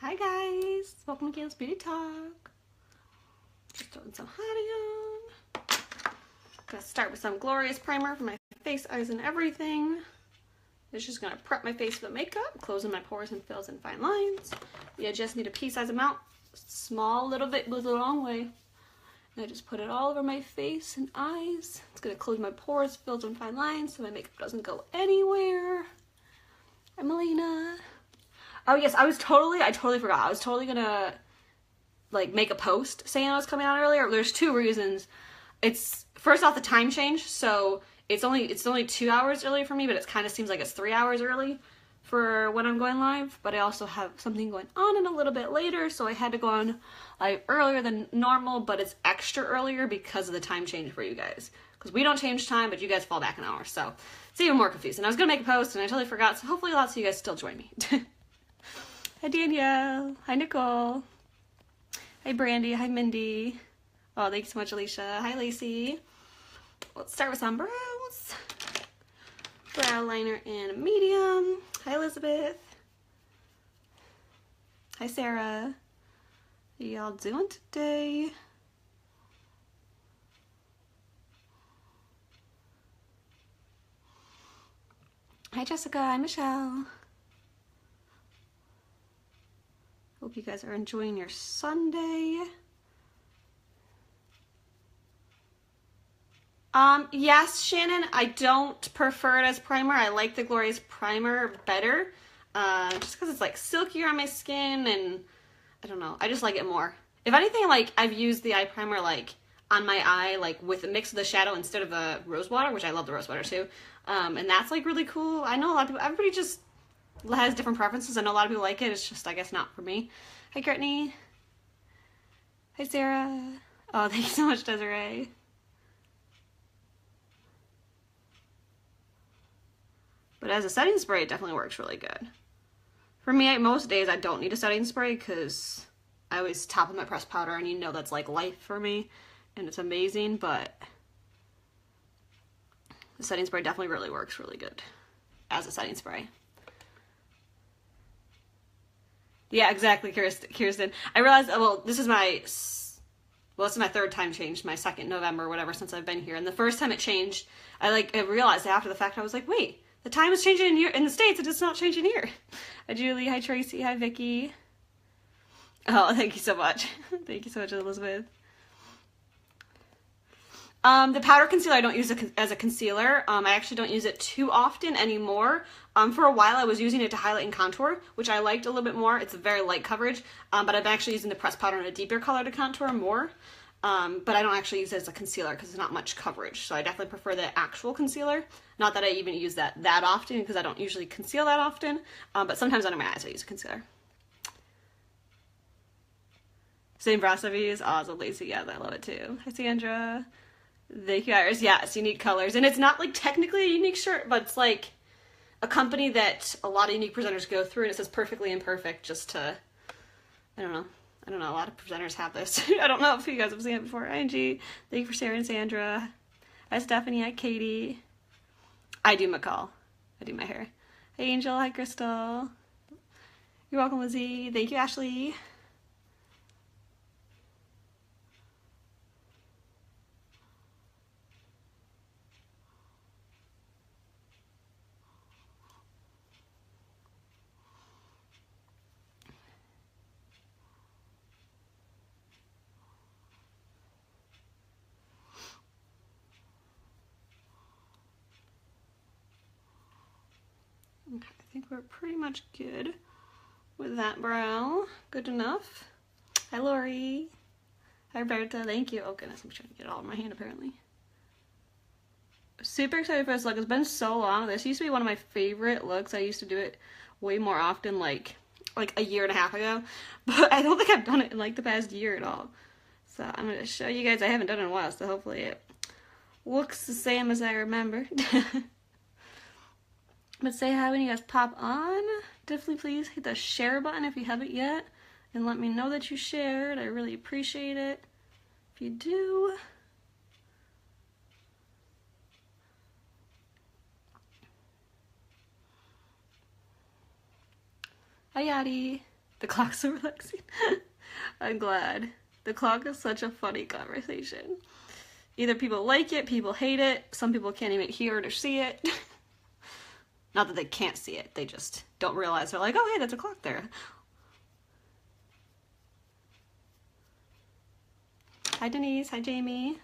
Hi guys, welcome to Kayla's Beauty Talk. Just throwing some honey on. Gonna start with some glorious primer for my face, eyes, and everything. It's just gonna prep my face for the makeup, closing my pores and fills and fine lines. You just need a pea-sized amount, small little bit goes a long way. And I just put it all over my face and eyes. It's gonna close my pores, fills and fine lines, so my makeup doesn't go anywhere. I'm Melina. Oh yes, I totally forgot. I was totally gonna like make a post saying I was coming out earlier. There's two reasons. It's first off the time change, so it's only 2 hours early for me, but it kind of seems like it's 3 hours early for when I'm going live. But I also have something going on in a little bit later, so I had to go on live earlier than normal, but it's extra earlier because of the time change for you guys. Because we don't change time, but you guys fall back an hour, so it's even more confusing. I was gonna make a post and I totally forgot, so hopefully lots of you guys still join me. Hi Danielle. Hi Nicole. Hi Brandy. Hi Mindy. Oh, thanks so much, Alicia. Hi Lacey. Let's start with some brows. Brow liner in a medium. Hi Elizabeth. Hi Sarah. How y'all doing today? Hi Jessica. Hi Michelle. Hope you guys are enjoying your Sunday. Yes, Shannon, I don't prefer it as primer. I like the Glorious Primer better. Just because it's like silkier on my skin and I don't know. I just like it more. If anything, like I've used the eye primer like on my eye, like with a mix of the shadow instead of the rose water, which I love the rose water too. And that's like really cool. I know a lot of people, everybody just has different preferences. I know a lot of people like it. It's just, I guess, not for me. Hi, Courtney. Hi, Sarah. Oh, thank you so much, Desiree. But as a setting spray, it definitely works really good. For me, most days I don't need a setting spray because I always top with my pressed powder, and you know that's like life for me, and it's amazing, but the setting spray definitely really works really good as a setting spray. Yeah, exactly, Kirsten. I realized, well, this is my third time change, my second November, whatever, since I've been here. And the first time it changed, I realized after the fact, I was like, wait, the time is changing in the States, and it's not changing here. Hi, Julie. Hi, Tracy. Hi, Vicky. Oh, thank you so much. Thank you so much, Elizabeth. The powder concealer I don't use as a concealer. I actually don't use it too often anymore. For a while I was using it to highlight and contour, which I liked a little bit more. It's a very light coverage, but I'm actually using the pressed powder in a deeper color to contour more. But I don't actually use it as a concealer because it's not much coverage. So I definitely prefer the actual concealer. Not that I even use that often because I don't usually conceal that often. But sometimes under my eyes I use a concealer. Same brow stuff you use? Awesome, Lacey. Yeah, I love it too. Hi, Sandra. Thank you, Iris. Yes, unique colors. And it's not like technically a unique shirt, but it's like a company that a lot of unique presenters go through, and it says perfectly imperfect just to, I don't know, a lot of presenters have this. I don't know if you guys have seen it before. ING, thank you for sharing, Sandra. Hi, Stephanie. Hi, Katie. I do McCall. I do my hair. Hey, Angel. Hi, Crystal. You're welcome, Lizzie. Thank you, Ashley. Okay, I think we're pretty much good with that brow. Good enough. Hi, Lori. Hi, Roberta. Thank you. Oh, goodness, I'm trying to get it all in my hand, apparently. Super excited for this look. It's been so long. This used to be one of my favorite looks. I used to do it way more often, like a year and a half ago. But I don't think I've done it in, like, the past year at all. So I'm going to show you guys. I haven't done it in a while, so hopefully it looks the same as I remember. But say hi when you guys pop on. Definitely please hit the share button if you haven't yet. And let me know that you shared. I really appreciate it if you do. Hi, Yadi. The clock's so relaxing. I'm glad. The clock is such a funny conversation. Either people like it, people hate it, some people can't even hear it or see it. Not that they can't see it, they just don't realize. They're like, oh hey, there's a clock there. Hi Denise, hi Jamie.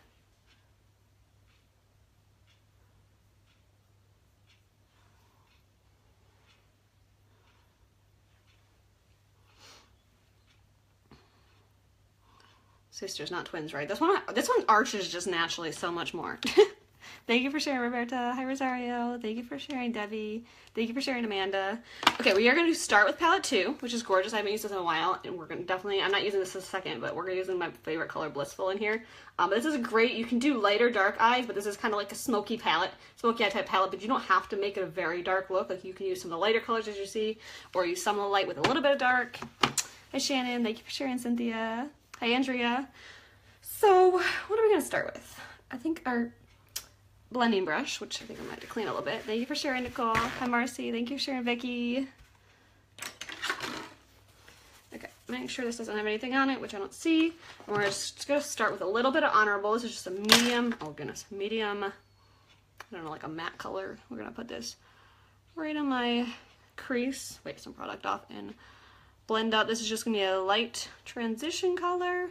Sisters, not twins, right? This one arches just naturally so much more. Thank you for sharing, Roberta. Hi, Rosario. Thank you for sharing, Debbie. Thank you for sharing, Amanda. Okay, we are going to start with palette 2, which is gorgeous. I haven't used this in a while, and we're going to definitely, I'm not using this in a second, but we're going to use my favorite color, Blissful, in here. But this is great. You can do lighter, dark eyes, but this is kind of like a smoky palette, smoky eye type palette, but you don't have to make it a very dark look. Like, you can use some of the lighter colors, as you see, or use some of the light with a little bit of dark. Hi, Shannon. Thank you for sharing, Cynthia. Hi, Andrea. So, what are we going to start with? I think our blending brush, which I think I might have to clean a little bit. Thank you for sharing, Nicole. Hi, Marcy. Thank you for sharing, Vicky. Okay, make sure this doesn't have anything on it, which I don't see. And we're just going to start with a little bit of Honorable. This is just a medium, oh goodness, medium, I don't know, like a matte color. We're going to put this right on my crease. Wait, some product off and blend up. This is just going to be a light transition color.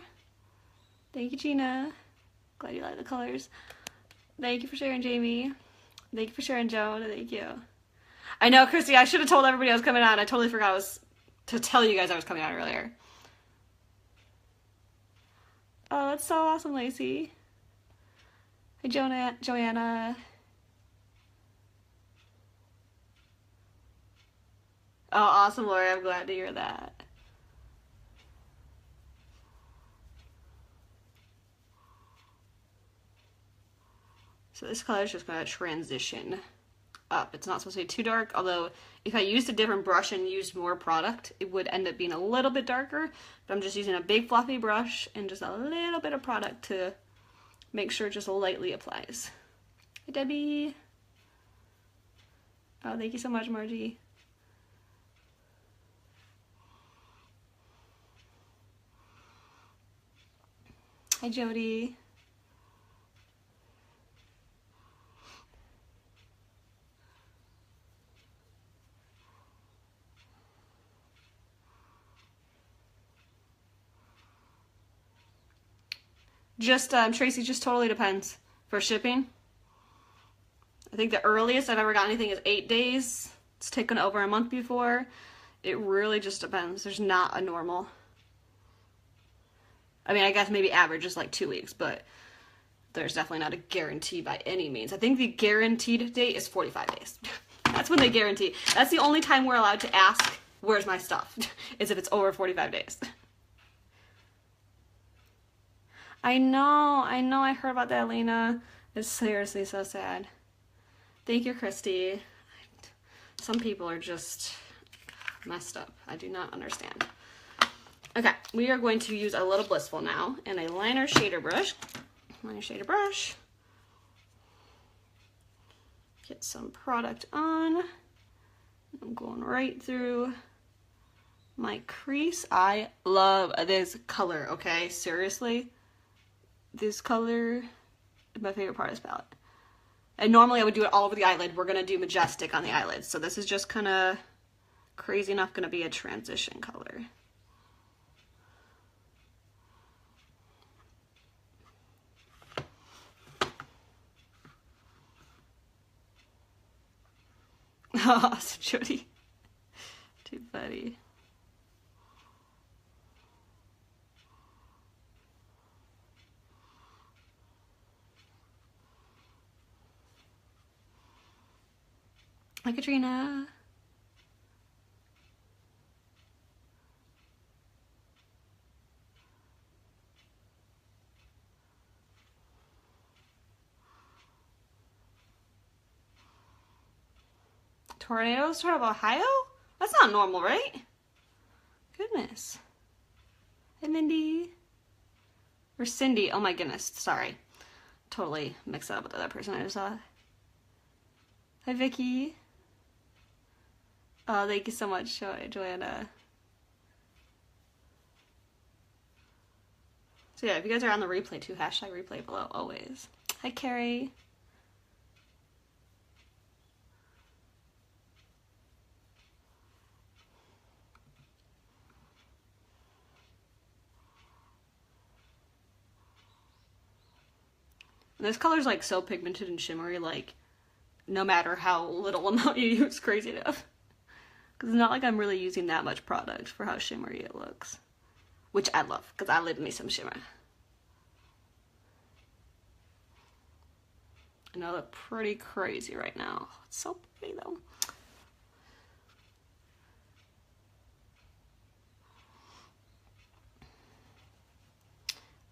Thank you, Gina. Glad you like the colors. Thank you for sharing, Jamie. Thank you for sharing, Joan. Thank you. I know, Christy, I should have told everybody I was coming on. I totally forgot to tell you guys I was coming on earlier. Oh, that's so awesome, Lacey. Hi, Joanna. Oh, awesome, Lori. I'm glad to hear that. So this color is just going to transition up. It's not supposed to be too dark, although if I used a different brush and used more product, it would end up being a little bit darker. But I'm just using a big fluffy brush and just a little bit of product to make sure it just lightly applies. Hi, Debbie. Oh, thank you so much, Margie. Hi, Jody. Just, Tracy, just totally depends. For shipping, I think the earliest I've ever got anything is 8 days. It's taken over a month before. It really just depends. There's not a normal. I mean, I guess maybe average is like 2 weeks, but there's definitely not a guarantee by any means. I think the guaranteed date is 45 days. That's when they guarantee. That's the only time we're allowed to ask, where's my stuff, is if it's over 45 days. I know, I heard about that, Lena. It's seriously so sad. Thank you, Christy. Some people are just messed up. I do not understand. Okay, we are going to use a little Blissful now and a liner shader brush. Get some product on. I'm going right through my crease. I love this color, okay? Seriously. This color is my favorite part of this palette. And normally I would do it all over the eyelid. We're going to do Majestic on the eyelid. So this is just kind of crazy enough going to be a transition color. Awesome, Jody. Too funny. Hi, Katrina. Tornadoes out of Ohio? That's not normal, right? Goodness. Hey, Mindy. Or Cindy. Oh my goodness. Sorry. Totally mixed that up with the other person I just saw. Hi, Vicky. Oh, thank you so much, Joanna. So yeah, if you guys are on the replay too, hashtag replay below always. Hi, Carrie. And this color's like so pigmented and shimmery, like no matter how little amount you use, crazy enough. Because it's not like I'm really using that much product for how shimmery it looks. Which I love, because I love me some shimmer. I know they're pretty crazy right now. It's so pretty though.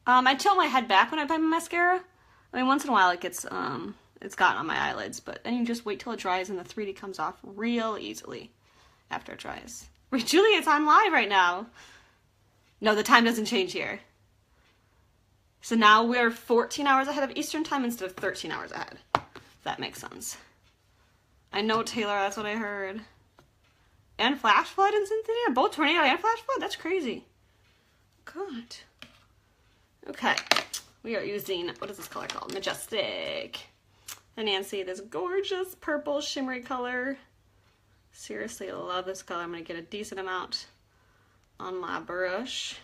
I tilt my head back when I apply my mascara. I mean, once in a while it gets, it's gotten on my eyelids, but then you just wait till it dries and the 3D comes off real easily after it dries. Julie, it's on live right now. No, the time doesn't change here. So now we're 14 hours ahead of Eastern time instead of 13 hours ahead. If that makes sense. I know, Taylor, that's what I heard. And flash flood in Cincinnati? Both tornado and flash flood? That's crazy. God. Okay. We are using, what is this color called? Majestic. And Nancy, this gorgeous purple shimmery color. Seriously, I love this color. I'm going to get a decent amount on my brush.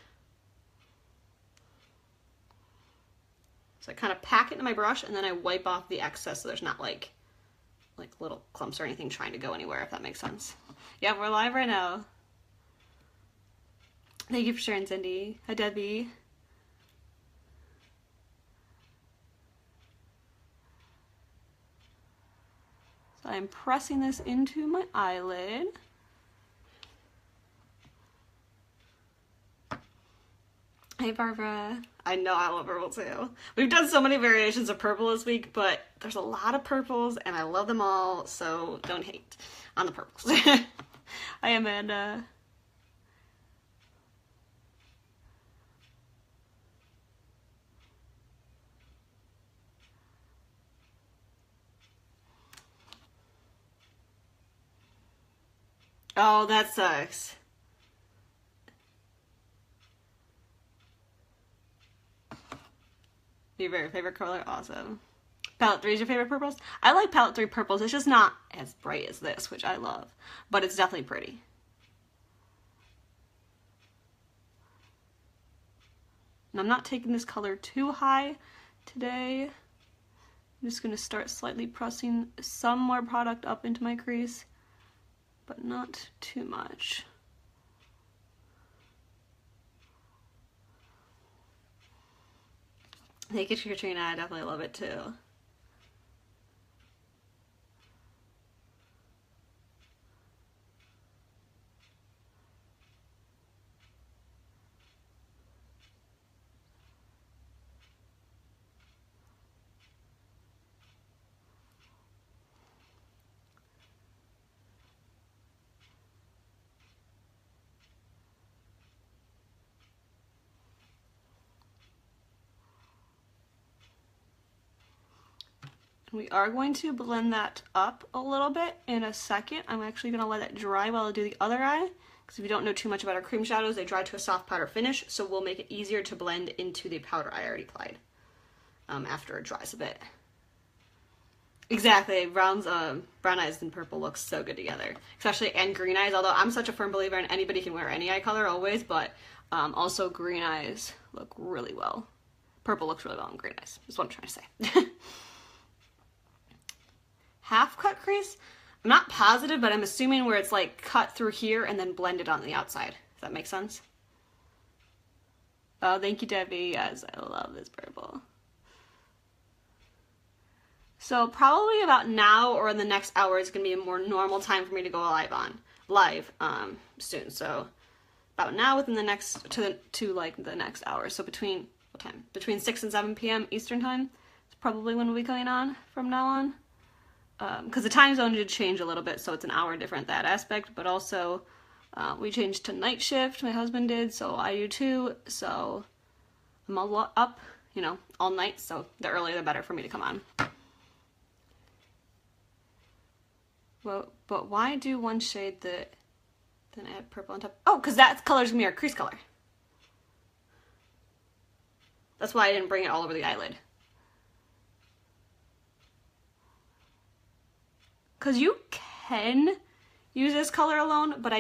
So I kind of pack it into my brush and then I wipe off the excess so there's not like little clumps or anything trying to go anywhere, if that makes sense. Yeah, we're live right now. Thank you for sharing, Cindy. Hi, Debbie. So I'm pressing this into my eyelid. Hey, Barbara. I know I love purple too. We've done so many variations of purple this week, but there's a lot of purples and I love them all, so don't hate on the purples. Hi, Amanda. Oh, that sucks. Your favorite color? Awesome. Palette 3 is your favorite purples? I like palette 3 purples. It's just not as bright as this, which I love. But it's definitely pretty. And I'm not taking this color too high today. I'm just going to start slightly pressing some more product up into my crease, but not too much. Thank you, Katrina. I definitely love it too. We are going to blend that up a little bit in a second. I'm actually going to let it dry while I do the other eye, because if you don't know too much about our cream shadows, they dry to a soft powder finish, so we'll make it easier to blend into the powder I already applied after it dries a bit. Exactly, brown eyes and purple look so good together, especially, and green eyes, although I'm such a firm believer in anybody can wear any eye color always, but also green eyes look really well. Purple looks really well in green eyes, is what I'm trying to say. Half cut crease? I'm not positive, but I'm assuming where it's like cut through here and then blended on the outside. Does that make sense? Oh, thank you, Debbie. Yes, I love this purple. So probably about now or in the next hour is going to be a more normal time for me to go live soon. So about now within the next, to like the next hour. So between, what time? Between 6 and 7 p.m. Eastern time is probably when we'll be going on from now on. Because the time zone did change a little bit, so it's an hour different that aspect, but also we changed to night shift, my husband did, so I do too, so I'm all up, you know, all night, so the earlier the better for me to come on. Well, but why do one shade then add purple on top? Oh, because that color's gonna be our crease color. That's why I didn't bring it all over the eyelid. Because you can use this color alone, but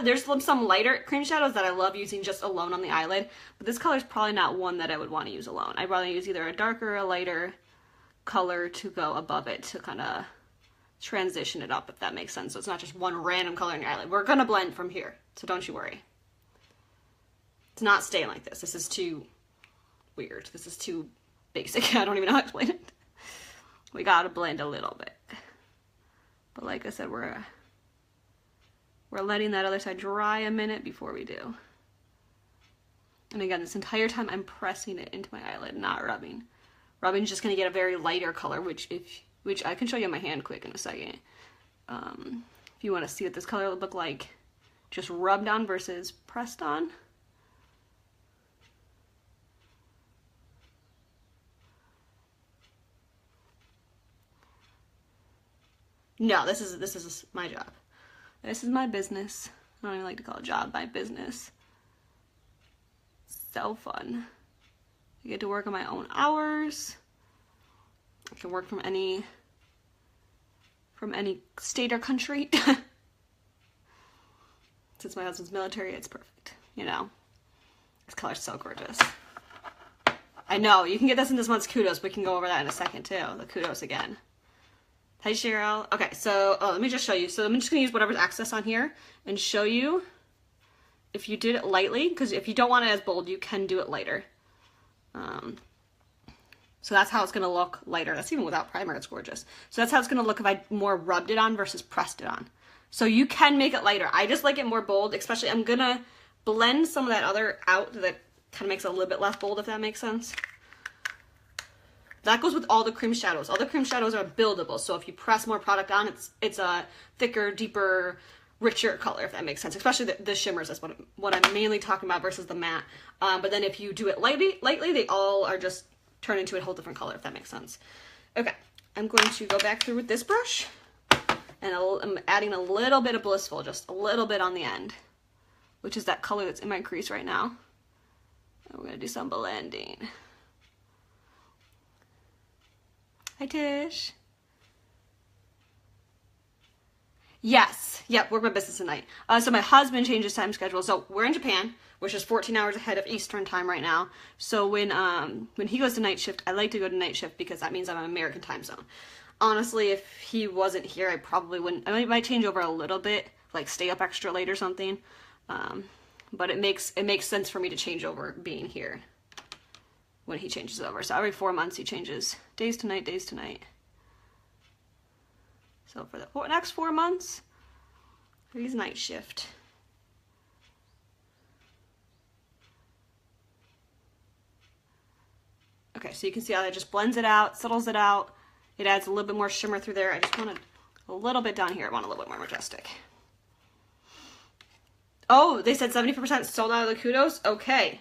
there's some lighter cream shadows that I love using just alone on the eyelid, but this color is probably not one that I would want to use alone. I'd rather use either a darker or a lighter color to go above it to kind of transition it up, if that makes sense. So it's not just one random color in your eyelid. We're going to blend from here, so don't you worry. It's not staying like this. This is too weird. This is too basic. I don't even know how to explain it. We gotta blend a little bit. But like I said, we're letting that other side dry a minute before we do. And again, this entire time I'm pressing it into my eyelid, not rubbing. Rubbing is just gonna get a very lighter color, which I can show you on my hand quick in a second. If you want to see what this color would look like just rubbed on versus pressed on. No, this is my job. This is my business. I don't even like to call it job, my business. So fun. I get to work on my own hours. I can work from any state or country. Since my husband's military, it's perfect. You know, this color's so gorgeous. I know, you can get this in this month's kudos. We can go over that in a second too. The kudos again. Hi, Cheryl. Okay, so let me just show you. So I'm just going to use whatever's excess on here and show you if you did it lightly, because if you don't want it as bold, you can do it lighter. So that's how it's going to look lighter. That's even without primer. It's gorgeous. So that's how it's going to look if I more rubbed it on versus pressed it on. So you can make it lighter. I just like it more bold, especially I'm going to blend some of that other out that kind of makes it a little bit less bold, if that makes sense. That goes with all the cream shadows. All the cream shadows are buildable, so if you press more product on, it's a thicker, deeper, richer color, if that makes sense. Especially the shimmers, that's what I'm mainly talking about versus the matte. But then if you do it lightly, they all are just turn into a whole different color, if that makes sense. Okay, I'm going to go back through with this brush, and I'm adding a little bit of Blissful, just a little bit on the end, which is that color that's in my crease right now. And we're going to do some blending. Hi, Tish. Yes. Yep, we're my business tonight. So my husband changed his time schedule. So we're in Japan, which is 14 hours ahead of Eastern time right now. So when he goes to night shift, I like to go to night shift because that means I'm in American time zone. Honestly, if he wasn't here, I probably wouldn't. I might change over a little bit, like stay up extra late or something. But it makes sense for me to change over being here when he changes over. So every 4 months he changes days to night, days to night. So for the next 4 months, he's night shift. Okay, so you can see how that just blends it out, settles it out. It adds a little bit more shimmer through there. I just want a little bit down here. I want a little bit more majestic. Oh, they said 70% sold out of the kudos? Okay.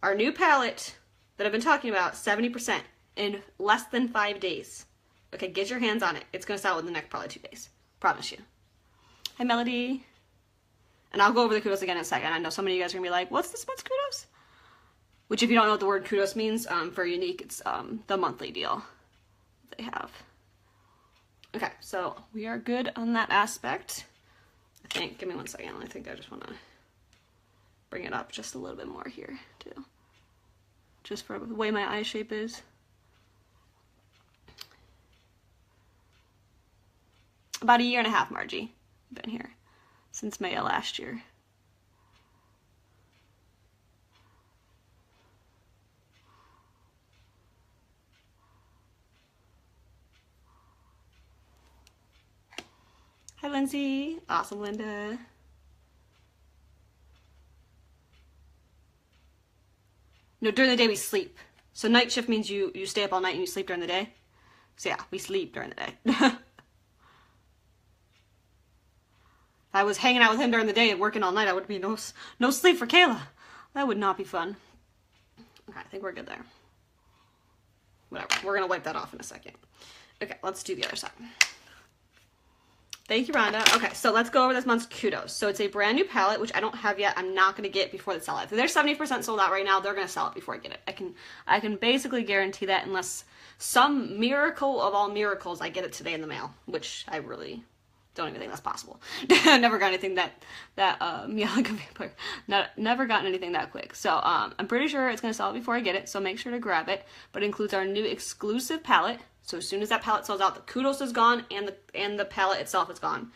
Our new palette that I've been talking about, 70% in less than 5 days. Okay, get your hands on it. It's going to sell within the next probably 2 days. Promise you. Hi, Melody. And I'll go over the kudos again in a second. I know some of you guys are going to be like, what's this month's kudos? Which, if you don't know what the word kudos means, for Unique, it's the monthly deal they have. Okay, so we are good on that aspect. I think, give me 1 second. I think I just want to bring it up just a little bit more here, too. Just for the way my eye shape is. About 1.5 years, Margie. I've been here since May of last year. Hi, Lindsay. Awesome, Linda. No, during the day we sleep. So night shift means you stay up all night and you sleep during the day. So yeah, we sleep during the day. If I was hanging out with him during the day and working all night, I would be no sleep for Kayla. That would not be fun. Okay, I think we're good there. Whatever, we're gonna wipe that off in a second. Okay, let's do the other side. Thank you, Rhonda. Okay, so let's go over this month's kudos. So it's a brand new palette, which I don't have yet. I'm not going to get before they sell it. If they're 70% sold out right now, they're going to sell it before I get it. I can basically guarantee that, unless some miracle of all miracles, I get it today in the mail, which I really don't even think that's possible. I never got anything that yeah, like a vampire. Never gotten anything that quick. So I'm pretty sure it's going to sell it before I get it, so make sure to grab it. But it includes our new exclusive palette. So as soon as that palette sells out, the kudos is gone and the palette itself is gone.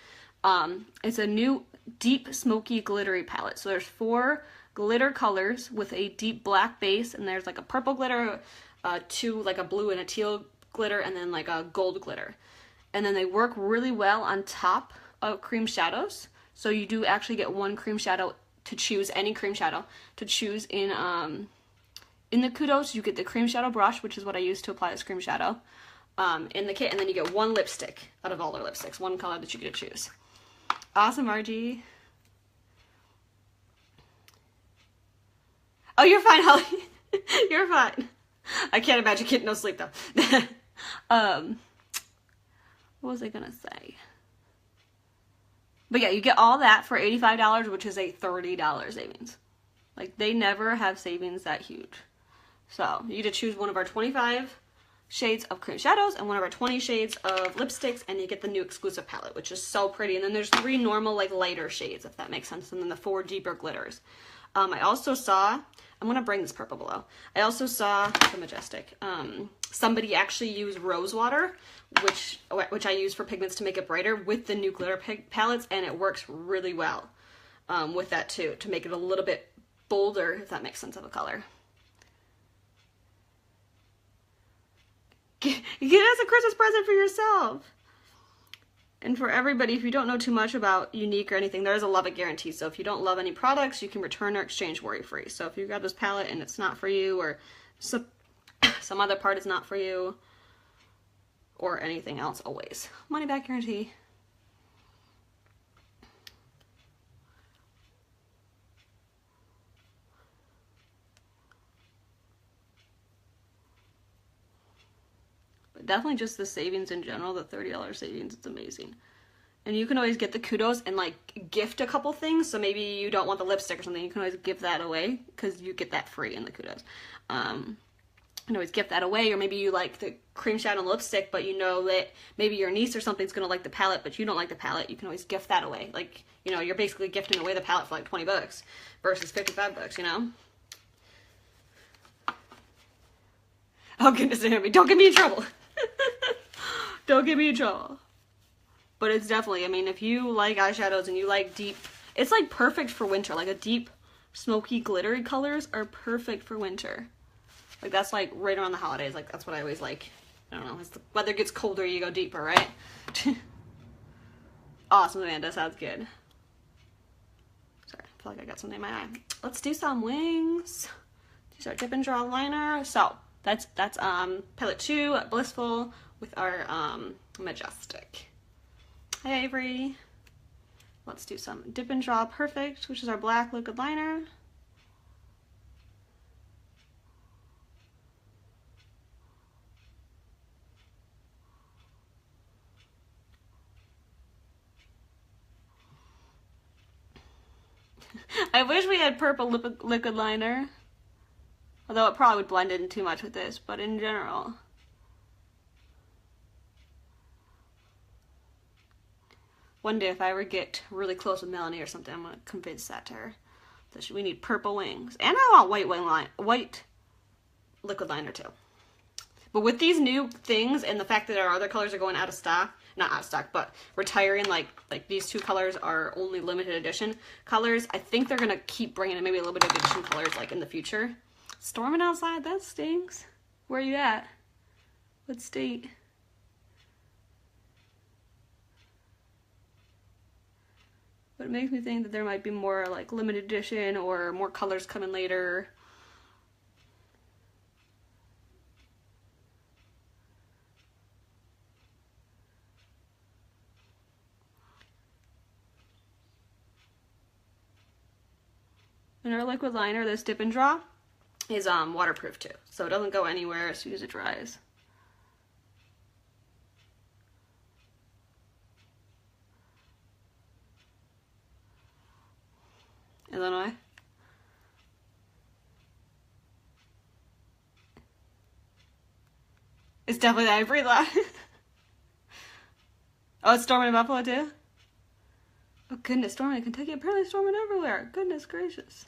It's a new deep smoky glittery palette. So there's 4 glitter colors with a deep black base, and there's like a purple glitter, 2 like a blue and a teal glitter, and then like a gold glitter. And then they work really well on top of cream shadows. So you do actually get one cream shadow to choose, any cream shadow to choose in the kudos. You get the cream shadow brush, which is what I use to apply this cream shadow. In the kit, and then you get 1 lipstick out of all their lipsticks, 1 color that you get to choose. Awesome, RG. Oh, you're fine, Holly. You're fine. I can't imagine getting no sleep though. What was I gonna say? But yeah, you get all that for $85, which is a $30 savings. Like, they never have savings that huge. So you get to choose one of our 25 shades of cream shadows and one of our 20 shades of lipsticks, and you get the new exclusive palette, which is so pretty. And then there's 3 normal, like, lighter shades, if that makes sense, and then the 4 deeper glitters. I also saw, I'm gonna bring this purple below. I also saw the Majestic. Somebody actually used rose water, which I use for pigments to make it brighter, with the new glitter palettes, and it works really well with that too, to make it a little bit bolder, if that makes sense, of a color. Get it as a Christmas present for yourself. And for everybody, if you don't know too much about Unique or anything, there is a love it guarantee. So if you don't love any products, you can return or exchange worry-free. So if you grab this palette and it's not for you, or some other part is not for you, or anything else, always money back guarantee. Definitely just the savings in general, the $30 savings, it's amazing. And you can always get the kudos and like gift a couple things. So maybe you don't want the lipstick or something, you can always give that away because you get that free in the kudos. You can always gift that away, or maybe you like the cream shadow and lipstick, but you know that maybe your niece or something's gonna like the palette, but you don't like the palette. You can always gift that away. Like, you know, you're basically gifting away the palette for like 20 bucks versus 55 bucks, you know? Oh goodness, don't get me in trouble. Don't get me in trouble. But it's definitely, I mean, if you like eyeshadows and you like deep, it's like perfect for winter. Like a deep, smoky, glittery colors are perfect for winter. Like that's like right around the holidays. Like that's what I always like. I don't know, as the weather gets colder, you go deeper, right? Awesome, Amanda, sounds good. Sorry, I feel like I got something in my eye. Let's do some wings. These are Dip and Draw liner. So that's palette 2, Blissful, with our Majestic. Hi Avery. Let's do some Dip and Draw Perfect, which is our black liquid liner. I wish we had purple liquid liner, although it probably would blend in too much with this, but in general. One day if I ever get really close with Melanie or something, I'm going to convince that to her. That we need purple wings. And I want white liquid liner too. But with these new things and the fact that our other colors are going out of stock, not out of stock, but retiring, like these 2 colors are only limited edition colors, I think they're going to keep bringing in maybe a little bit of edition colors like in the future. Storming outside, that stinks. Where are you at? What state? But it makes me think that there might be more like limited edition or more colors coming later. And our liquid liner, this Dip and Draw, is waterproof too. So it doesn't go anywhere as soon as it dries. Illinois. It's definitely that I breathe loud. Oh, it's storming in Buffalo too? Oh goodness, storming in Kentucky. Apparently storming everywhere. Goodness gracious.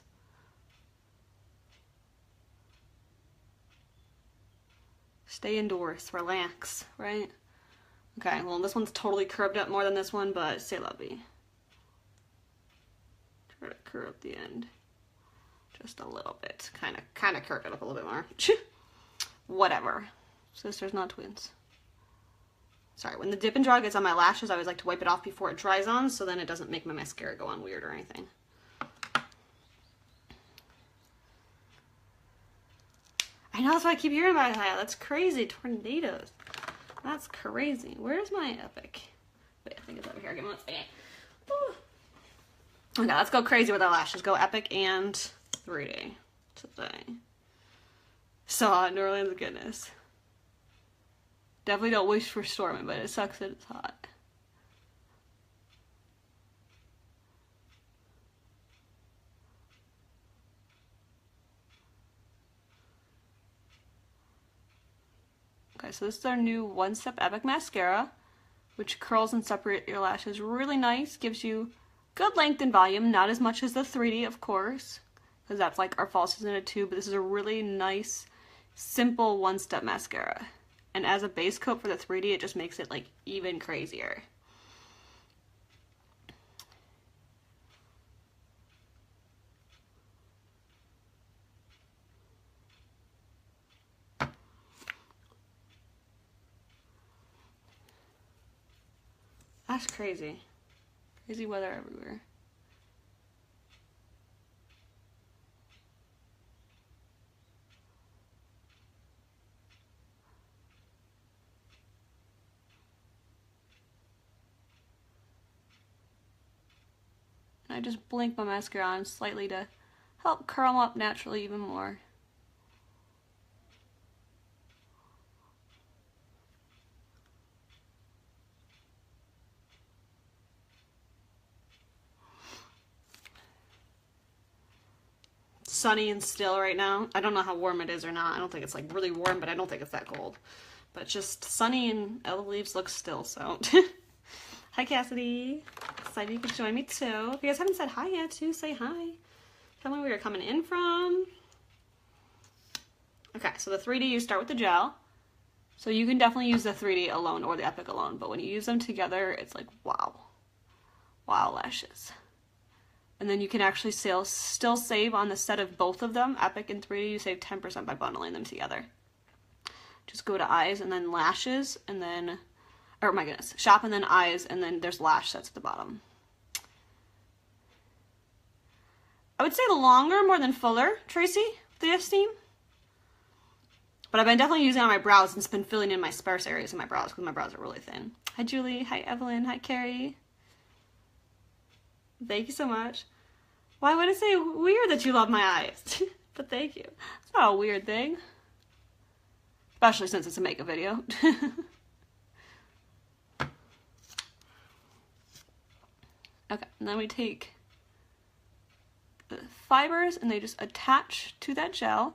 Stay indoors. Relax, right? Okay, well this one's totally curved up more than this one, but c'est la vie. Try to curve up the end. Just a little bit. Kind of curve it up a little bit more. Whatever. Sisters, not twins. Sorry, when the dip and draw gets on my lashes, I always like to wipe it off before it dries on, so then it doesn't make my mascara go on weird or anything. I know, that's what I keep hearing about that. That's crazy. Tornadoes. That's crazy. Where's my Epic? Wait, I think it's over here. Give me one second. Ooh. Okay, let's go crazy with our lashes. Go Epic and 3D today. So hot in New Orleans, goodness. Definitely don't wish for storming, but it sucks that it's hot. Okay, so this is our new One Step Epic Mascara, which curls and separates your lashes really nice, gives you good length and volume, not as much as the 3D, of course, because that's like our falsies in a tube, but this is a really nice, simple one-step mascara. And as a base coat for the 3D, it just makes it like even crazier. That's crazy. Crazy weather everywhere. I just blink my mascara on slightly to help curl them up naturally even more. Sunny and still right now. I don't know how warm it is or not. I don't think it's like really warm, but I don't think it's that cold. But just sunny and all the leaves look still, so. Hi, Cassidy. Excited you could join me too. If you guys haven't said hi yet, too, say hi. Tell me where you're coming in from. Okay, so the 3D, you start with the gel. So you can definitely use the 3D alone or the Epic alone, but when you use them together, it's like, wow. Wow, lashes. And then you can actually still save on the set of both of them, Epic and 3D, you save 10% by bundling them together. Just go to eyes and then lashes, and then, oh my goodness, shop and then eyes, and then there's lash sets at the bottom. I would say longer more than fuller, Tracy, the Esteem. But I've been definitely using it on my brows and it's been filling in my sparse areas in my brows because my brows are really thin. Hi, Julie. Hi, Evelyn. Hi, Carrie. Thank you so much. Why would I say weird that you love my eyes? But thank you. It's not a weird thing. Especially since it's a makeup video. Okay, and then we take the fibers and they just attach to that gel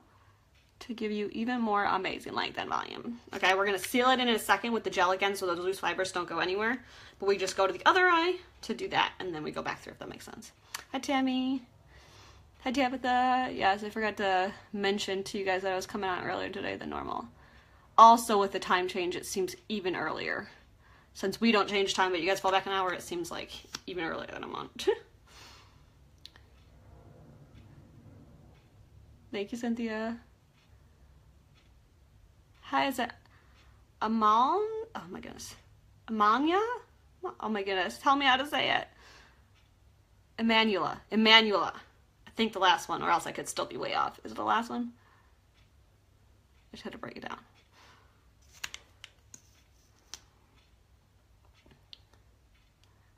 to give you even more amazing length and volume. Okay, we're going to seal it in a second with the gel again so those loose fibers don't go anywhere. But we just go to the other eye to do that, and then we go back through, if that makes sense. Hi, Tammy. Hi, Tabitha. Yes, I forgot to mention to you guys that I was coming out earlier today than normal. Also, with the time change, it seems even earlier. Since we don't change time, but you guys fall back an hour, it seems like even earlier than a month. Thank you, Cynthia. Hi, is it Amal? Oh my goodness. Amanya? Oh my goodness. Tell me how to say it. Emmanuela. Emmanuela. I think the last one, or else I could still be way off. Is it the last one? I just had to break it down.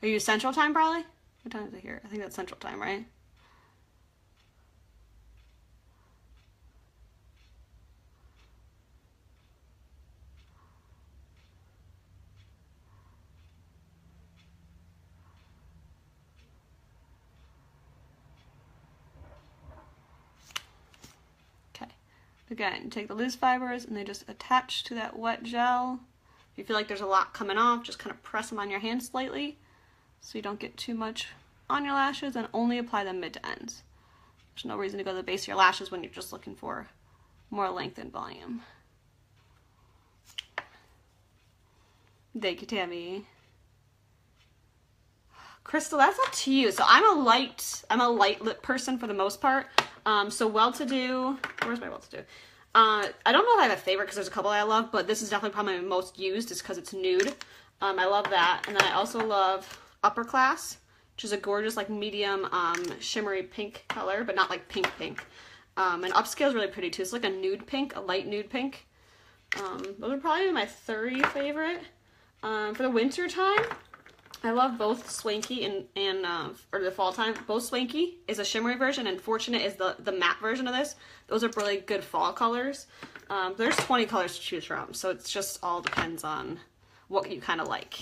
Are you Central Time, probably? What time is it here? I think that's Central Time, right? Again, you take the loose fibers and they just attach to that wet gel. If you feel like there's a lot coming off, just kind of press them on your hand slightly so you don't get too much on your lashes, and only apply them mid to ends. There's no reason to go to the base of your lashes when you're just looking for more length and volume. Thank you, Tammy. Crystal, that's up to you. So I'm a light lip person for the most part. So Well-To-Do, where's my Well-To-Do? I don't know if I have a favorite because there's a couple I love, but this is definitely probably my most used just because it's nude. I love that. And then I also love Upper Class, which is a gorgeous like medium shimmery pink color, but not like pink pink. And Upscale is really pretty too. It's like a nude pink, a light nude pink. Those are probably my 3 favorite. For the winter time, I love both Swanky and or the fall time. Both Swanky is a shimmery version and Fortunate is the matte version of this. Those are really good fall colors. There's 20 colors to choose from, so it's just all depends on what you kind of like.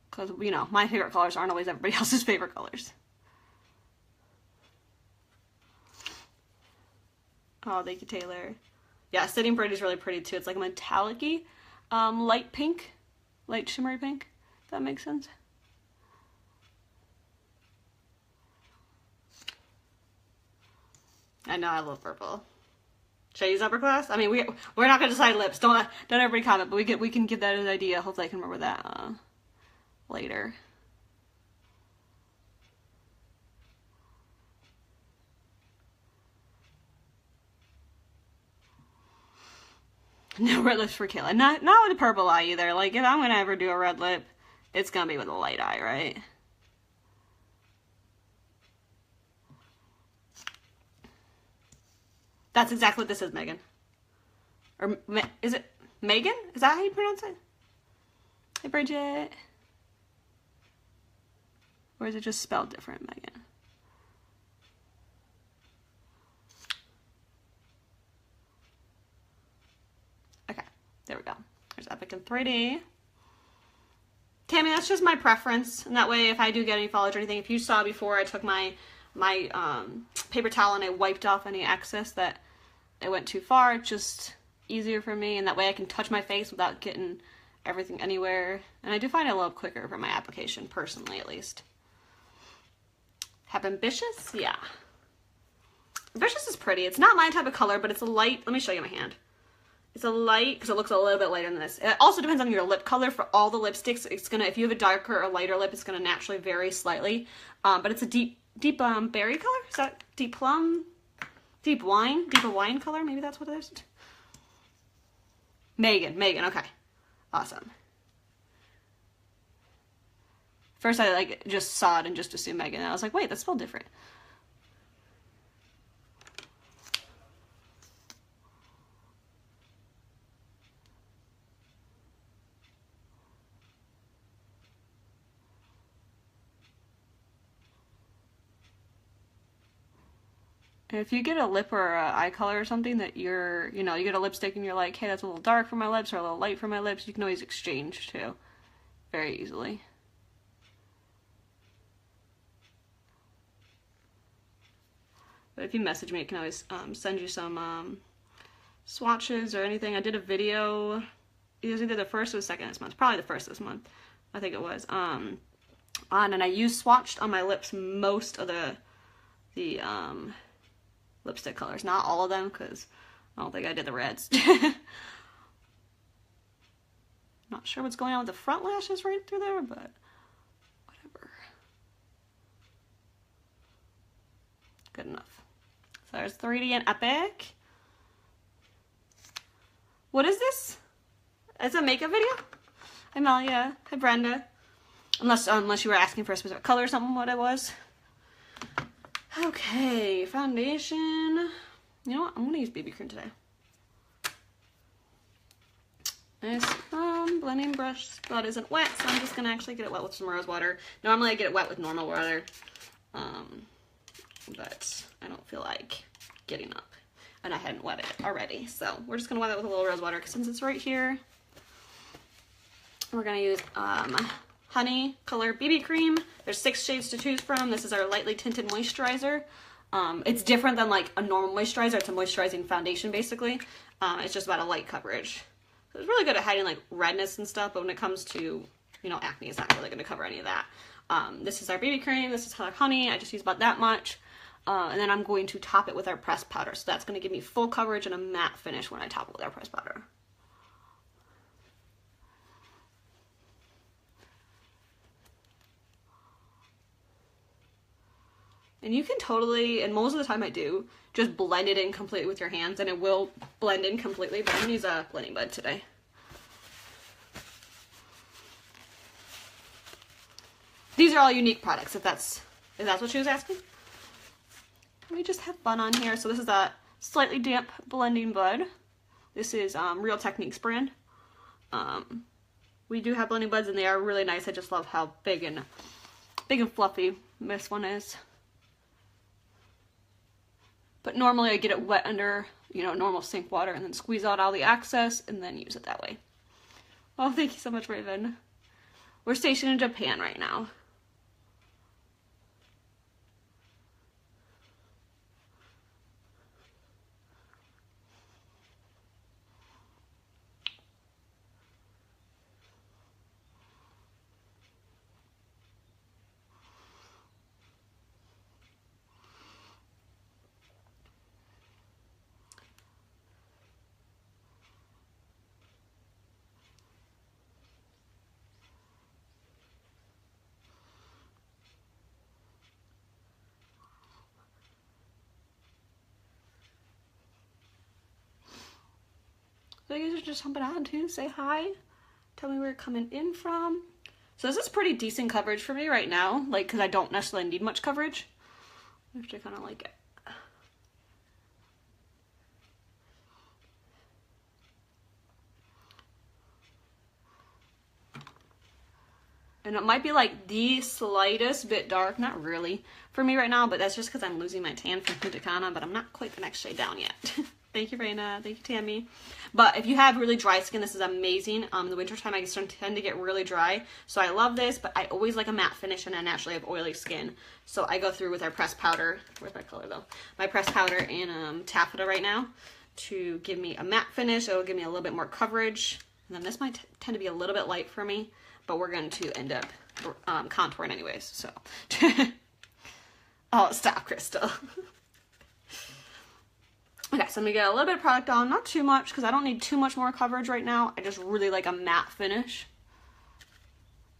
Because, you know, my favorite colors aren't always everybody else's favorite colors. Oh, thank you, Taylor. Yeah, Sitting Pretty is really pretty too. It's like a metallic-y, light pink, light shimmery pink, if that makes sense. I know, I love purple. Should I use Upper Class? I mean, we're not gonna decide lips. Don't everybody comment, but we can give that an idea. Hopefully I can remember that later. No red lips for Kayla. Not with a purple eye either. Like, if I'm gonna ever do a red lip, it's gonna be with a light eye, right? That's exactly what this is, Megan. Or is it Megan? Is that how you pronounce it? Hey, Bridget. Or is it just spelled different, Megan? Okay, there we go. There's Epic in 3D. Tammy, that's just my preference. And that way, if I do get any foliage or anything, if you saw before, I took my paper towel and I wiped off any excess that it went too far. It's just easier for me, and that way I can touch my face without getting everything anywhere. And I do find it a little quicker for my application, personally at least. Have Ambitious? Yeah. Ambitious is pretty. It's not my type of color, but it's a light. Let me show you my hand. It's a light, because it looks a little bit lighter than this. It also depends on your lip color. For all the lipsticks, it's gonna, if you have a darker or lighter lip, it's gonna naturally vary slightly. But it's a deep berry color? Is that deep plum? Deeper wine color? Maybe that's what it is. Megan, okay. Awesome. First I like just saw it and just assumed Megan, and I was like, wait, that's spelled different. If you get a lip or an eye color or something that you're, you know, you get a lipstick and you're like, hey, that's a little dark for my lips or a little light for my lips, you can always exchange too, very easily. But if you message me, I can always send you some swatches or anything. I did a video, it was either the first or the second this month, probably the first this month, I think it was, and I swatched on my lips most of the lipstick colors. Not all of them, because I don't think I did the reds. Not sure what's going on with the front lashes right through there, but whatever. Good enough. So there's 3D and Epic. What is this? It's a makeup video? Hi Malia. Hi Brenda. Unless you were asking for a specific color or something, what it was. Okay, foundation. You know what? I'm gonna use BB cream today. Nice blending brush spot isn't wet, so I'm just gonna actually get it wet with some rose water. Normally I get it wet with normal water, but I don't feel like getting up, and I hadn't wet it already, so we're just gonna wet it with a little rose water, because since it's right here, we're gonna use Honey Color BB Cream. There's 6 shades to choose from. This is our lightly tinted moisturizer. It's different than like a normal moisturizer. It's a moisturizing foundation basically. It's just about a light coverage. So it's really good at hiding like redness and stuff, but when it comes to, you know, acne, it's not really going to cover any of that. This is our BB cream. This is Honey. I just use about that much. And then I'm going to top it with our pressed powder. So that's going to give me full coverage and a matte finish when I top it with our pressed powder. And you can totally, and most of the time I do, just blend it in completely with your hands, and it will blend in completely, but I'm going to use a blending bud today. These are all unique products, if that's what she was asking. Let me just have fun on here. So this is a slightly damp blending bud. This is Real Techniques brand. We do have blending buds, and they are really nice. I just love how big and fluffy this one is. But normally I get it wet under, you know, normal sink water and then squeeze out all the excess and then use it that way. Oh, thank you so much, Raven. We're stationed in Japan right now. So you guys are just jumping on too. Say hi. Tell me where you're coming in from. So this is pretty decent coverage for me right now, like, because I don't necessarily need much coverage. I have to kind of like it. And it might be like the slightest bit dark, not really for me right now, but that's just because I'm losing my tan from Punta Cana, but I'm not quite the next shade down yet. Thank you, Raina. Thank you, Tammy. But if you have really dry skin, this is amazing. In the wintertime, I tend to get really dry, so I love this, but I always like a matte finish, and I naturally have oily skin. So I go through with our pressed powder. Where's my color, though? My pressed powder and taffeta right now to give me a matte finish. It'll give me a little bit more coverage. And then this might tend to be a little bit light for me, but we're going to end up contouring anyways, so. Oh, stop, Crystal. Okay, so I'm going to get a little bit of product on, not too much, because I don't need too much more coverage right now. I just really like a matte finish.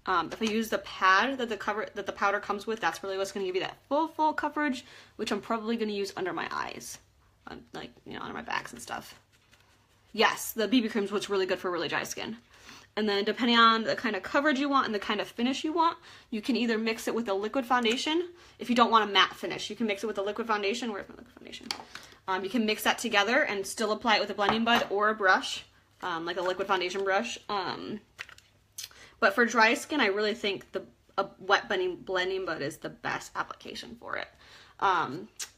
If I use the pad that the powder comes with, that's really what's going to give you that full coverage, which I'm probably going to use under my eyes, like, you know, under my backs and stuff. Yes, the BB cream is what's really good for really dry skin. And then depending on the kind of coverage you want and the kind of finish you want, you can either mix it with a liquid foundation. If you don't want a matte finish, you can mix it with a liquid foundation. Where's my liquid foundation? You can mix that together and still apply it with a blending bud or a brush, like a liquid foundation brush. But for dry skin, I really think a wet blending bud is the best application for it.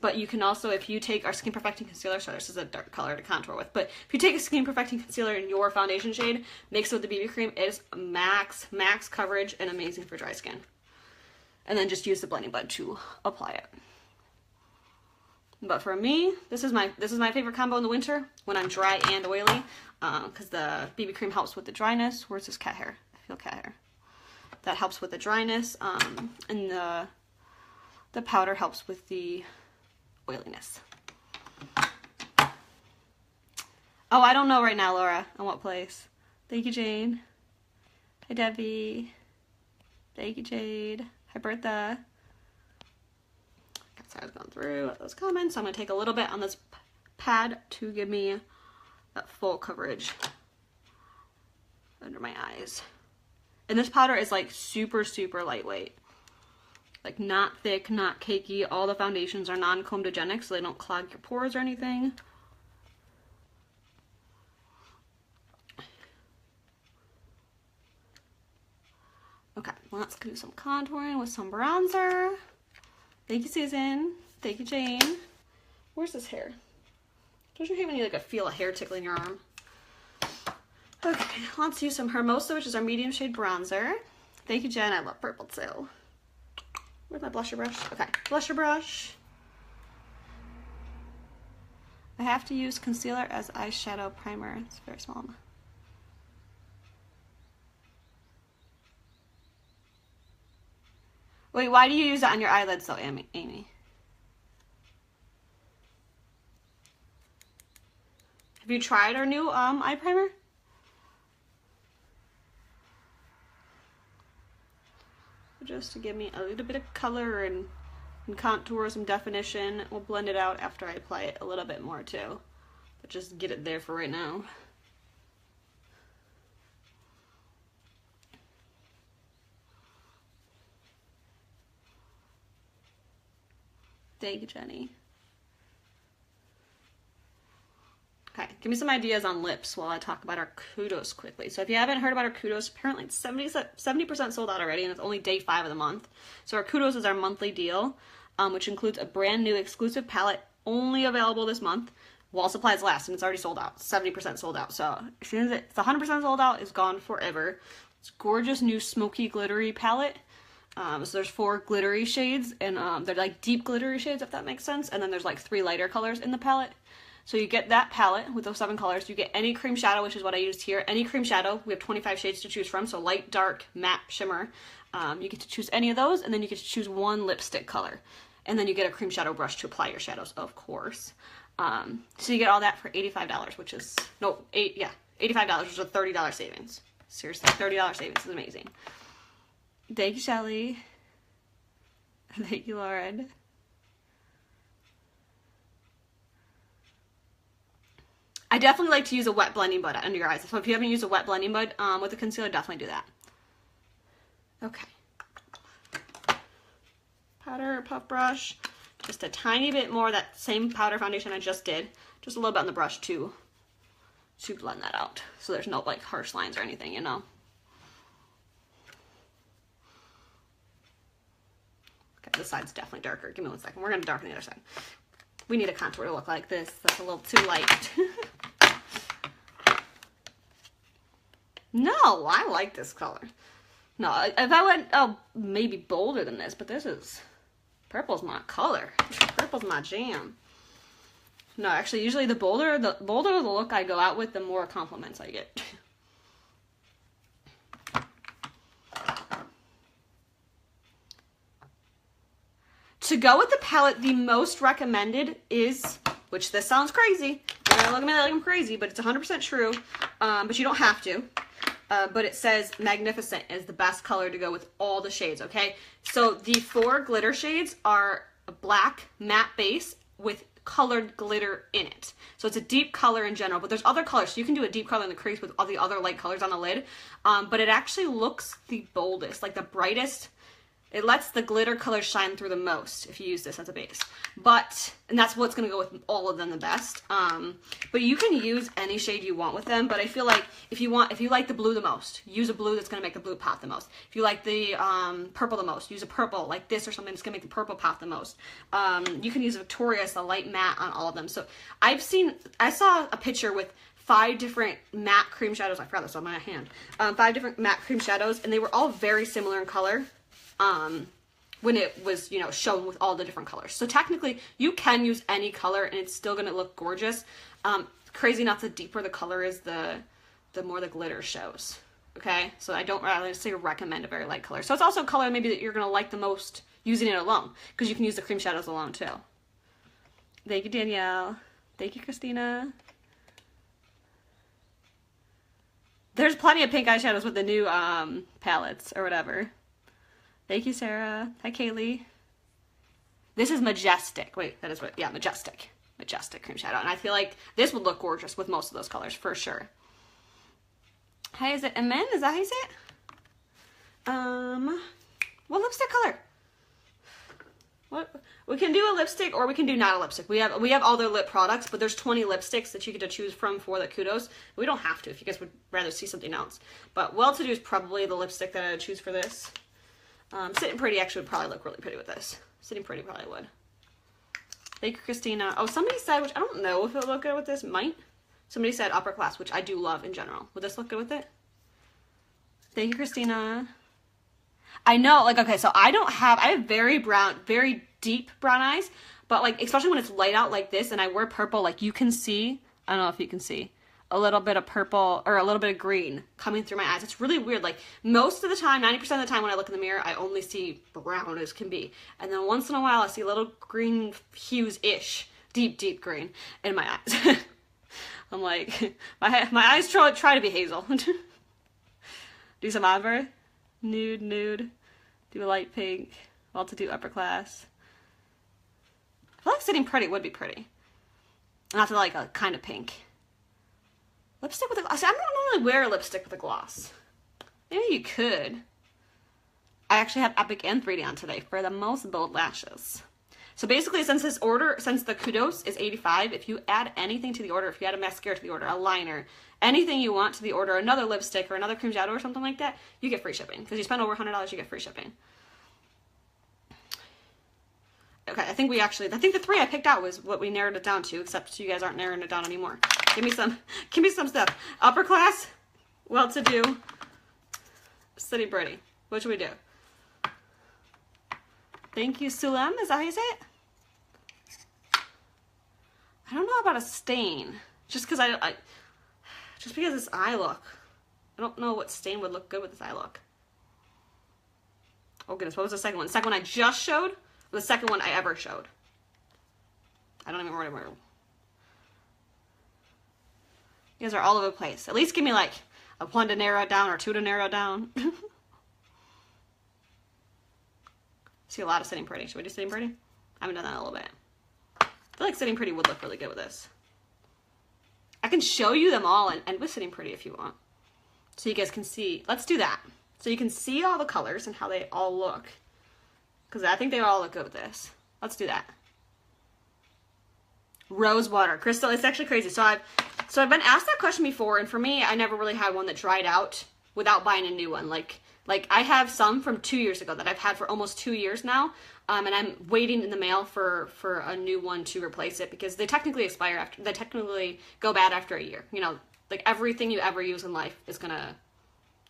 But you can also, if you take our Skin Perfecting Concealer, sorry, this is a dark color to contour with, but if you take a Skin Perfecting Concealer in your foundation shade, mix it with the BB cream, it is max coverage and amazing for dry skin. And then just use the blending bud to apply it. But for me, this is my favorite combo in the winter when I'm dry and oily, because the BB cream helps with the dryness. Where's this cat hair? I feel cat hair. That helps with the dryness, and the powder helps with the oiliness. Oh, I don't know right now, Laura, on what place. Thank you, Jane. Hi, Debbie. Thank you, Jade. Hi, Bertha. So I was going through those comments. So I'm going to take a little bit on this pad to give me that full coverage under my eyes. And this powder is like super lightweight. Like not thick, not cakey. All the foundations are non-comedogenic, so they don't clog your pores or anything. Okay, let's do some contouring with some bronzer. Thank you, Susan. Thank you, Jane. Where's this hair? Don't you hate when you like feel a hair tickling your arm? Okay, let's use some Hermosa, which is our medium shade bronzer. Thank you, Jen. I love purple too. Where's my blusher brush? Okay, blusher brush. I have to use concealer as eyeshadow primer. It's very small. Wait, why do you use that on your eyelids though, Amy? Have you tried our new eye primer? Just to give me a little bit of color and contour, some definition. We'll blend it out after I apply it a little bit more too. But just get it there for right now. Thank you, Jenny. Okay, give me some ideas on lips while I talk about our kudos quickly. So if you haven't heard about our kudos, apparently it's 70% sold out already, and it's only day 5 of the month. So our kudos is our monthly deal, which includes a brand new exclusive palette only available this month while supplies last, and it's already sold out. 70% sold out. So as soon as it's 100% sold out, it's gone forever. It's a gorgeous new smoky glittery palette. So there's 4 glittery shades, and they're like deep glittery shades, if that makes sense. And then there's like 3 lighter colors in the palette. So you get that palette with those 7 colors. You get any cream shadow, which is what I used here. Any cream shadow. We have 25 shades to choose from. So light, dark, matte, shimmer. You get to choose any of those, and then you get to choose 1 lipstick color. And then you get a cream shadow brush to apply your shadows, of course. So you get all that for $85, which is, no, $85, which is a $30 savings. Seriously, $30 savings is amazing. Thank you, Shelly. Thank you, Lauren. I definitely like to use a wet blending bud under your eyes. So if you haven't used a wet blending bud with a concealer, definitely do that. Okay. Powder, puff brush. Just a tiny bit more, that same powder foundation I just did. Just a little bit on the brush to blend that out. So there's no like harsh lines or anything, you know. Okay, this side's definitely darker. Give me 1 second. We're going to darken the other side. We need a contour to look like this. That's a little too light. No, I like this color. No, if I went, maybe bolder than this, but this is, purple's my color. Purple's my jam. No, actually, usually the bolder the look I go out with, the more compliments I get. To go with the palette, the most recommended is, which this sounds crazy, you're gonna look at me like I'm crazy, but it's 100% true, but you don't have to. But it says Magnificent is the best color to go with all the shades, okay? So the 4 glitter shades are a black matte base with colored glitter in it. So it's a deep color in general, but there's other colors. So you can do a deep color in the crease with all the other light colors on the lid, but it actually looks the boldest, like the brightest. It lets the glitter color shine through the most if you use this as a base. And that's what's going to go with all of them the best. But you can use any shade you want with them. But I feel like if you like the blue the most, use a blue that's going to make the blue pop the most. If you like the purple the most, use a purple like this or something that's going to make the purple pop the most. You can use Victoria's, the light matte on all of them. So I saw a picture with 5 different matte cream shadows. I forgot this on my hand. 5 different matte cream shadows, and they were all very similar in color. When it was, you know, shown with all the different colors. So technically, you can use any color and it's still going to look gorgeous. Crazy enough, the deeper the color is, the more the glitter shows. Okay? So I don't really say recommend a very light color. So it's also a color maybe that you're going to like the most using it alone, because you can use the cream shadows alone too. Thank you, Danielle. Thank you, Christina. There's plenty of pink eyeshadows with the new palettes or whatever. Thank you, Sarah. Hi, Kaylee. This is Majestic. Wait, that is what, yeah, Majestic. Majestic cream shadow. And I feel like this would look gorgeous with most of those colors, for sure. Hey, is it Amen? Is that how you say it? What lipstick color? What? We can do a lipstick or we can do not a lipstick. We have all their lip products, but there's 20 lipsticks that you get to choose from for the kudos. We don't have to if you guys would rather see something else. But Well To Do is probably the lipstick that I would choose for this. Sitting Pretty actually would probably look really pretty with this. Sitting Pretty probably would. Thank you, Christina. Oh, somebody said, which I don't know if it would look good with this. Might. Somebody said Upper Class, which I do love in general. Would this look good with it? Thank you, Christina. I know, like, okay, so I have very deep brown eyes, but like, especially when it's light out like this and I wear purple, like you can see, I don't know if you can see, a little bit of purple or a little bit of green coming through my eyes. It's really weird. Like most of the time, 90% of the time when I look in the mirror, I only see brown as can be. And then once in a while, I see little green hues-ish, deep green in my eyes. I'm like, my eyes try to be hazel. Do some ombre, nude, do a light pink, well to do upper class. I feel like Sitting Pretty would be pretty. Not to like a kind of pink. Lipstick with a gloss. I don't normally wear lipstick with a gloss. Maybe you could. I actually have Epic and 3D on today for the most bold lashes. So basically, since the Kudos is 85, if you add anything to the order, if you add a mascara to the order, a liner, anything you want to the order, another lipstick or another cream shadow or something like that, you get free shipping. Because you spend over $100, you get free shipping. Okay, I think the 3 I picked out was what we narrowed it down to, except you guys aren't narrowing it down anymore. Give me some stuff. Upper class, well to do, Sitting Pretty. What should we do? Thank you, Sulem. Is that how you say it? I don't know about a stain. Just because just because this eye look. I don't know what stain would look good with this eye look. Oh goodness, what was the second one? The second one I just showed? Or the second one I ever showed? I don't even remember. You guys are all over the place. At least give me like a 1 to narrow it down or 2 to narrow it down. See a lot of Sitting Pretty. Should we do Sitting Pretty? I haven't done that in a little bit. I feel like Sitting Pretty would look really good with this. I can show you them all and with Sitting Pretty if you want. So you guys can see. Let's do that. So you can see all the colors and how they all look. Because I think they all look good with this. Let's do that. Rose water. Crystal, it's actually crazy. So I've been asked that question before, and for me, I never really had one that dried out without buying a new one. Like I have some from 2 years ago that I've had for almost 2 years now, and I'm waiting in the mail for a new one to replace it because they technically they technically go bad after a year. You know, like everything you ever use in life is gonna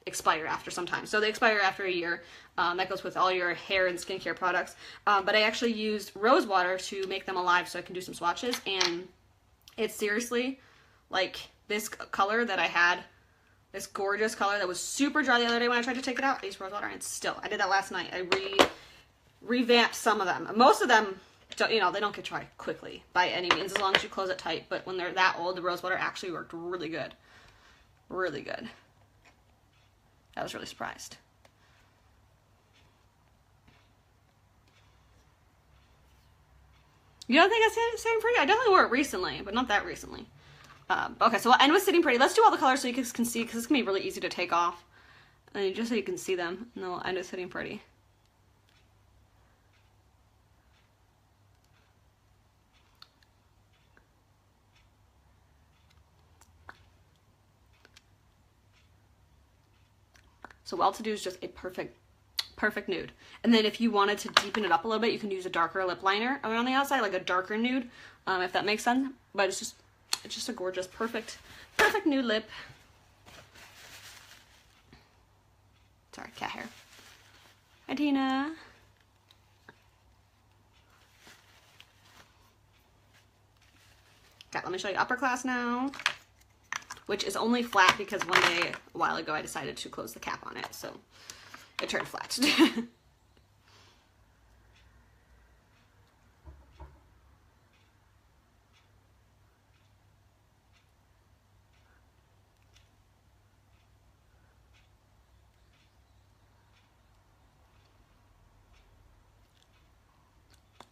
expire after some time. So they expire after a year. That goes with all your hair and skincare products. But I actually used rose water to make them alive so I can do some swatches, and it's seriously like this color that I had. This gorgeous color that was super dry the other day when I tried to take it out. I used rose water and still, I did that last night. I revamped some of them. Most of them, they don't get dry quickly by any means as long as you close it tight. But when they're that old, the rose water actually worked really good. Really good. I was really surprised. You don't think I Sitting Pretty? I definitely wore it recently, but not that recently. Okay, so we'll end with Sitting Pretty. Let's do all the colors so you guys can see, because it's going to be really easy to take off. And just so you can see them. And then we'll end with Sitting Pretty. So Well To Do is just a perfect nude. And then if you wanted to deepen it up a little bit, you can use a darker lip liner around the outside, like a darker nude, if that makes sense. But it's just a gorgeous, perfect nude lip. Sorry, cat hair. Hi, Tina. Okay, let me show you upper class now, which is only flat because one day, a while ago, I decided to close the cap on it, so it turned flat.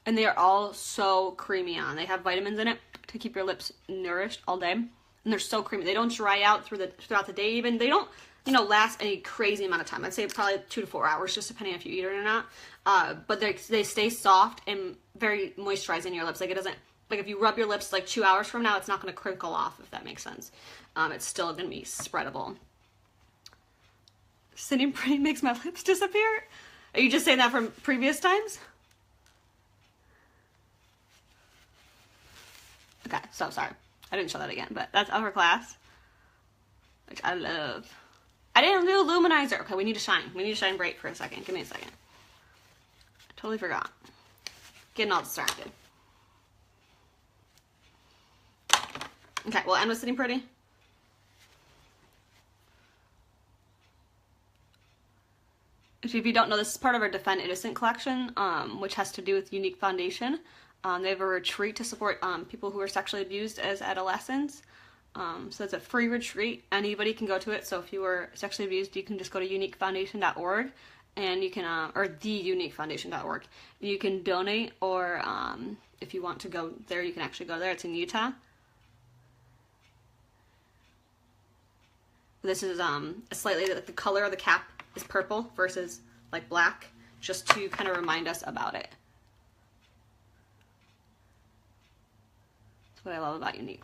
And they are all so creamy on. They have vitamins in it to keep your lips nourished all day. And they're so creamy. They don't dry out throughout the day even. They don't, last any crazy amount of time. I'd say probably 2 to 4 hours, just depending if you eat it or not. But they stay soft and very moisturizing in your lips. Like it doesn't, like if you rub your lips like 2 hours from now, it's not going to crinkle off, if that makes sense. It's still going to be spreadable. Sitting Pretty makes my lips disappear? Are you just saying that from previous times? Okay, so sorry. I didn't show that again, but that's upper class, which I love. I didn't do a luminizer. Okay, we need to shine. We need to shine bright for a second. Give me a second. I totally forgot. Getting all distracted. Okay, we'll end with Sitting Pretty. If you don't know, this is part of our Defend Innocent collection, which has to do with unique foundation. They have a retreat to support people who are sexually abused as adolescents. So it's a free retreat. Anybody can go to it. So if you were sexually abused, you can just go to uniquefoundation.org and you can, or theuniquefoundation.org. You can donate, or if you want to go there, you can actually go there. It's in Utah. This is slightly, the color of the cap is purple versus like black, just to kind of remind us about it. That's what I love about Unique.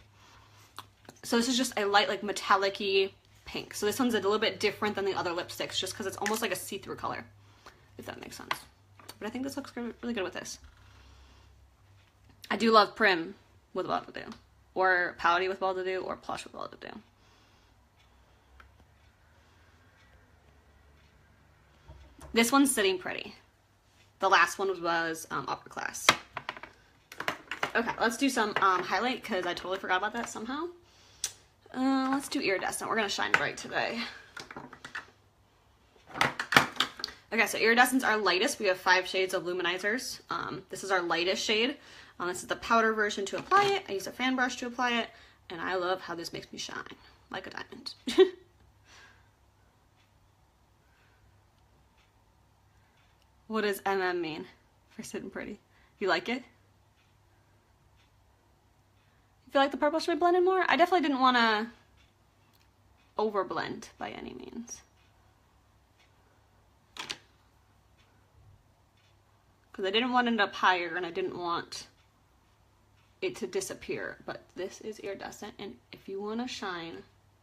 So this is just a light, like metallic-y pink. So this one's a little bit different than the other lipsticks, just because it's almost like a see-through color, if that makes sense. But I think this looks really good with this. I do love Prim with Well To Do, or Pouty with Well To Do, or Plush with Well To Do. This one's Sitting Pretty. The last one was Upper Class. Okay, let's do some highlight, because I totally forgot about that somehow. Let's do Iridescent. We're going to shine bright today. Okay, so Iridescent's our lightest. We have 5 shades of luminizers. This is our lightest shade. This is the powder version to apply it. I use a fan brush to apply it, and I love how this makes me shine like a diamond. What does MM mean for Sitting Pretty? You like it? You feel like the purple should be blended more? I definitely didn't want to overblend by any means. Because I didn't want it up higher and I didn't want it to disappear. But this is Iridescent, and if you want to shine,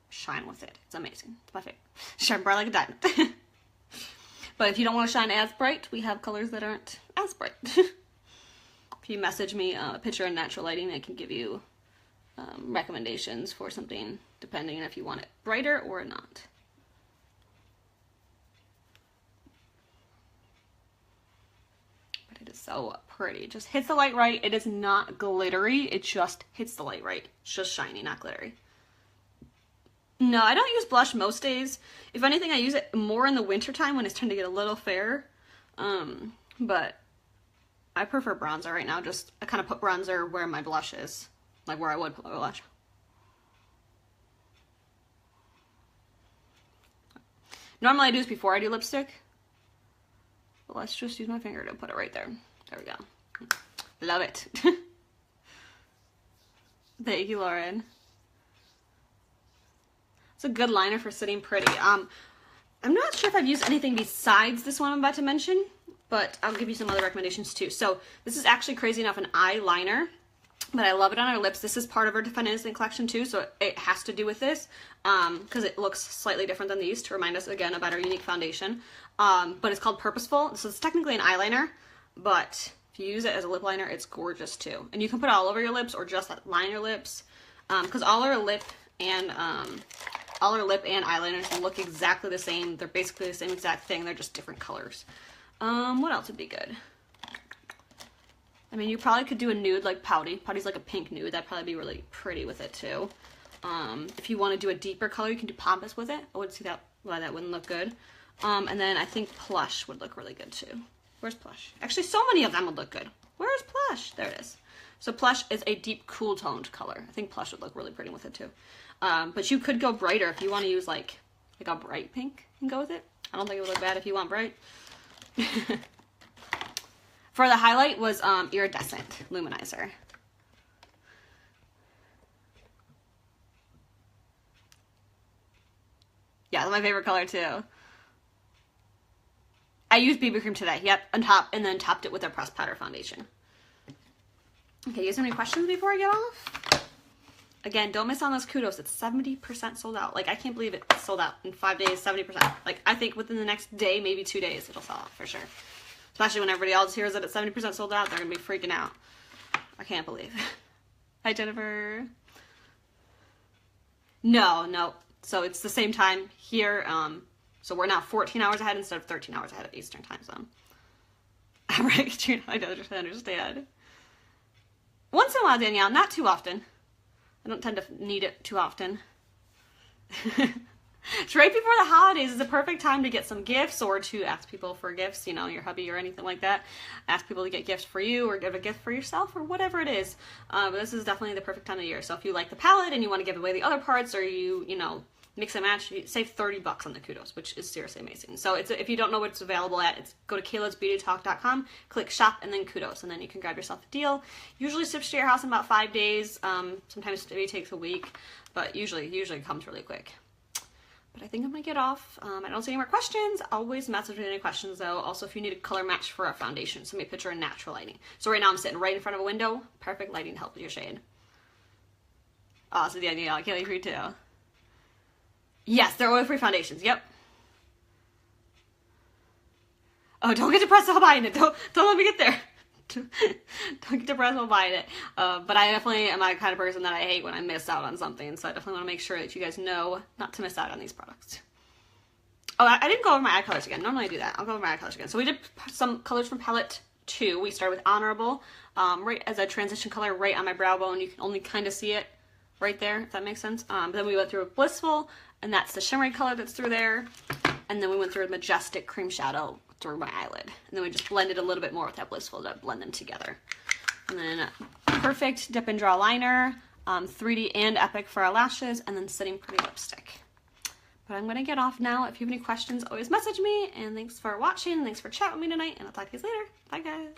shine with it. It's amazing. It's my favorite. Shine bright like a diamond. But if you don't want to shine as bright, we have colors that aren't as bright. If you message me a picture in natural lighting, I can give you recommendations for something, depending on if you want it brighter or not. But it is so pretty. It just hits the light right. It is not glittery. It just hits the light right. It's just shiny, not glittery. No, I don't use blush most days. If anything, I use it more in the wintertime when it's trying to get a little fair. But I prefer bronzer right now. Just, I kind of put bronzer where my blush is. Like where I would put my blush. Normally I do this before I do lipstick. But let's just use my finger to put it right there. There we go. Love it. Thank you, Lauren. It's a good liner for Sitting Pretty. I'm not sure if I've used anything besides this one I'm about to mention, but I'll give you some other recommendations too. So this is actually, crazy enough, an eyeliner, but I love it on our lips. This is part of our Defend Innocent collection too, so it has to do with this, because it looks slightly different than these, to remind us again about our unique foundation. But it's called Purposeful, so it's technically an eyeliner, but if you use it as a lip liner, it's gorgeous too. And you can put it all over your lips or just line your lips, because all our lip and eyeliners look exactly the same. They're basically the same exact thing. They're just different colors. What else would be good? I mean, you probably could do a nude like Pouty. Pouty's like a pink nude. That'd probably be really pretty with it too. If you want to do a deeper color, you can do Pompous with it. I would see why that wouldn't look good. And then I think Plush would look really good too. Where's Plush? Actually, so many of them would look good. Where's Plush? There it is. So Plush is a deep, cool toned color. I think Plush would look really pretty with it too. But you could go brighter if you want to use like a bright pink and go with it. I don't think it would look bad if you want bright. For the highlight was Iridescent Luminizer. Yeah, that's my favorite color too. I used BB cream today, yep, on top, and then topped it with our pressed powder foundation. Okay, you guys have any questions before I get off? Again, don't miss on those kudos. It's 70% sold out. Like, I can't believe it's sold out in 5 days, 70%. Like, I think within the next day, maybe 2 days, it'll sell out for sure. Especially when everybody else hears that it's 70% sold out, they're going to be freaking out. I can't believe. Hi, Jennifer. No, So it's the same time here. So we're now 14 hours ahead instead of 13 hours ahead of Eastern time zone. Right? I don't understand. Once in a while, Danielle, not too often. I don't tend to need it too often. It's right before the holidays is the perfect time to get some gifts or to ask people for gifts, you know, your hubby or anything like that. Ask people to get gifts for you or give a gift for yourself or whatever it is. But this is definitely the perfect time of year. So if you like the palette and you want to give away the other parts, or you know, mix and match, you save $30 on the kudos, which is seriously amazing. So if you don't know what it's available at, go to kaylasbeautytalk.com, click shop, and then kudos, and then you can grab yourself a deal. Usually ships to your house in about 5 days. Sometimes maybe it takes a week, but usually it comes really quick. But I think I'm gonna get off. I don't see any more questions. Always message me with any questions though. Also, if you need a color match for a foundation, send me a picture in natural lighting. So right now I'm sitting right in front of a window. Perfect lighting to help with your shade. Oh, so the idea, I can't leave you too. Yes, they're oil-free foundations. Yep. Oh, don't get depressed while buying it. Don't let me get there. Don't get depressed while buying it. But I definitely am that kind of person that I hate when I miss out on something. So I definitely want to make sure that you guys know not to miss out on these products. Oh, I didn't go over my eye colors again. Normally I do that. I'll go over my eye colors again. So we did some colors from palette 2. We started with Honorable, right as a transition color right on my brow bone. You can only kind of see it right there, if that makes sense. Then we went through a Blissful, and that's the shimmery color that's through there. And then we went through a Majestic cream shadow through my eyelid. And then we just blended a little bit more with that Blissful to blend them together. And then Perfect Dip and Draw Liner, 3D and Epic for our lashes, and then Sitting Pretty lipstick. But I'm going to get off now. If you have any questions, always message me. And thanks for watching. Thanks for chatting with me tonight. And I'll talk to you later. Bye, guys.